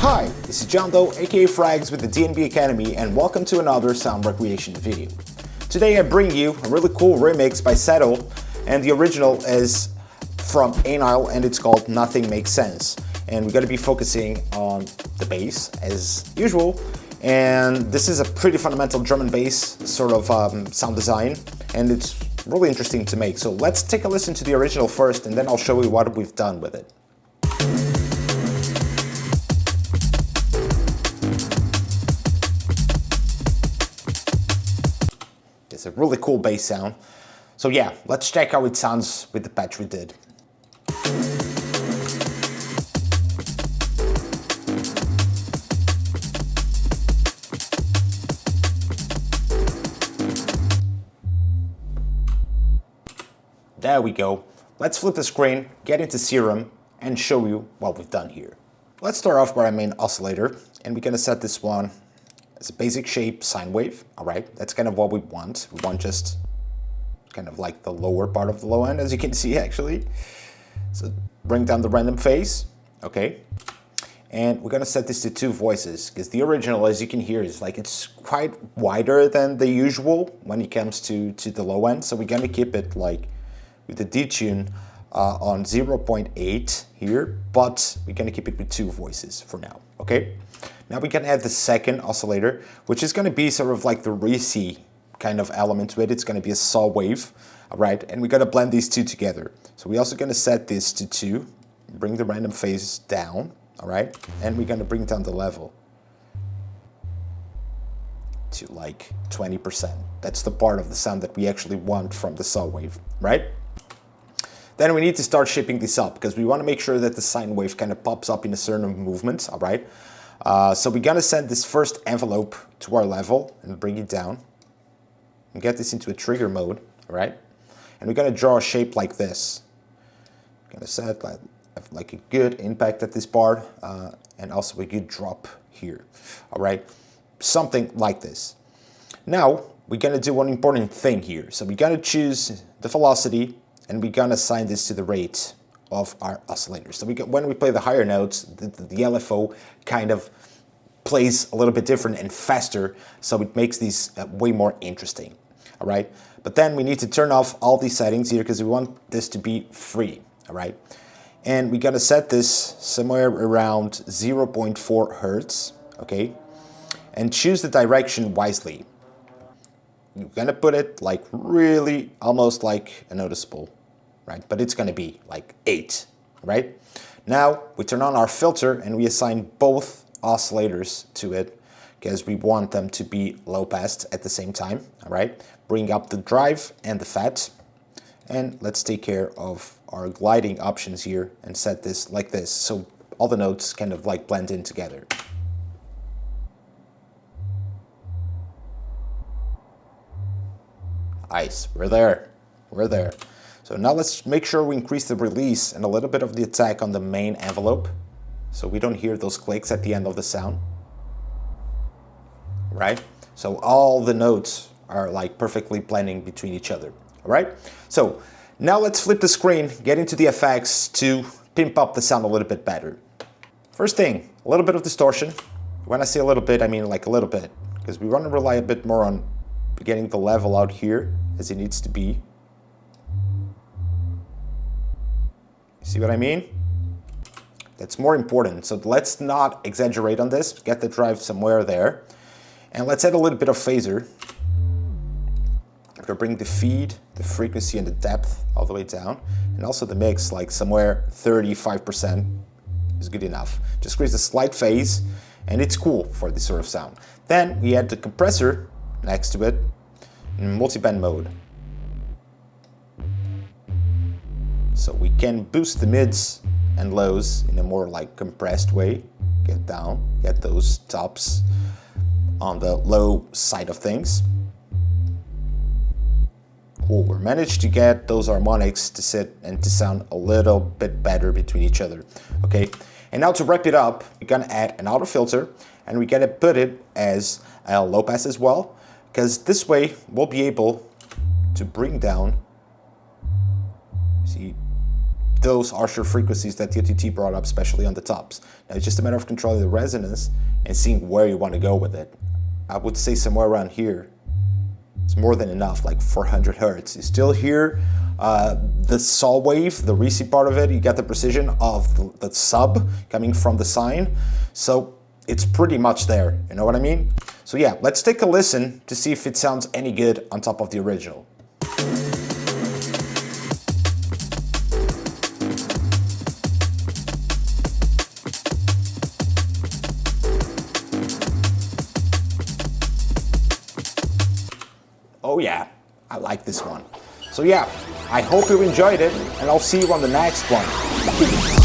Hi, this is John Doe, aka Frags with the DNB Academy, and welcome to another sound recreation video. Today I bring you a really cool remix by SATL, and the original is from Anile and it's called Nothing Makes Sense. And we're going to be focusing on the bass as usual, and this is a pretty fundamental drum and bass sort of sound design, and it's really interesting to make. So let's take a listen to the original first, and then I'll show you what we've done with it. It's a really cool bass sound. So yeah, let's check how it sounds with the patch we did. There we go. Let's flip the screen, get into Serum, and show you what we've done here. Let's start off by our main oscillator, and we're gonna set this one as a basic shape sine wave. All right, that's kind of what we want. We want just kind of like the lower part of the low end, as you can see actually. So bring down the random phase, okay? And we're gonna set this to 2 voices, because the original, as you can hear, is like it's quite wider than the usual when it comes to the low end. So we're gonna keep it like with the detune on 0.8 here, but we're gonna keep it with 2 voices for now, okay? Now we can add the second oscillator, which is gonna be sort of like the Reese kind of element to it. It's gonna be a saw wave, all right? And we're gonna blend these 2 together. So we're also gonna set this to 2, bring the random phase down, all right? And we're gonna bring down the level to like 20%. That's the part of the sound that we actually want from the saw wave, right? Then we need to start shaping this up, because we want to make sure that the sine wave kind of pops up in a certain movement, all right? So we're going to send this first envelope to our level and bring it down and get this into a trigger mode, all right? And we're going to draw a shape like this. Going to set like a good impact at this part and also a good drop here, all right? Something like this. Now we're going to do one important thing here. So we're going to choose the velocity, and we're gonna assign this to the rate of our oscillator. So when we play the higher notes, the LFO kind of plays a little bit different and faster, so it makes these way more interesting, all right? But then we need to turn off all these settings here, because we want this to be free, all right? And we're gonna set this somewhere around 0.4 hertz, okay? And choose the direction wisely. You're gonna put it like really almost like a noticeable, right? But it's gonna be like 8, right? Now we turn on our filter and we assign both oscillators to it, because we want them to be low passed at the same time, all right? Bring up the drive and the fat, and let's take care of our gliding options here and set this like this, so all the notes kind of like blend in together. Nice, we're there. So now let's make sure we increase the release and a little bit of the attack on the main envelope, so we don't hear those clicks at the end of the sound, right? So all the notes are like perfectly blending between each other, all right? So now let's flip the screen, get into the effects to pimp up the sound a little bit better. First thing, a little bit of distortion. When I say a little bit, I mean like a little bit, because we want to rely a bit more on getting the level out here as it needs to be. See what I mean? That's more important. So let's not exaggerate on this. Get the drive somewhere there. And let's add a little bit of phaser. We're gonna bring the feed, the frequency, and the depth all the way down. And also the mix, like somewhere 35% is good enough. Just creates a slight phase, and it's cool for this sort of sound. Then we add the compressor next to it in multi-band mode. So we can boost the mids and lows in a more like compressed way. Get down, get those tops on the low side of things. Cool, we managed to get those harmonics to sit and to sound a little bit better between each other, okay? And now to wrap it up, we're gonna add an auto filter, and we're gonna put it as a low pass as well, because this way we'll be able to bring down, see, those harsher frequencies that the OTT brought up, especially on the tops. Now it's just a matter of controlling the resonance and seeing where you want to go with it. I would say somewhere around here. It's more than enough, like 400 hertz. You still hear the saw wave, the receive part of it. You get the precision of the sub coming from the sine. So it's pretty much there, you know what I mean? So yeah, let's take a listen to see if it sounds any good on top of the original. Oh yeah, I like this one. So yeah, I hope you enjoyed it, and I'll see you on the next one.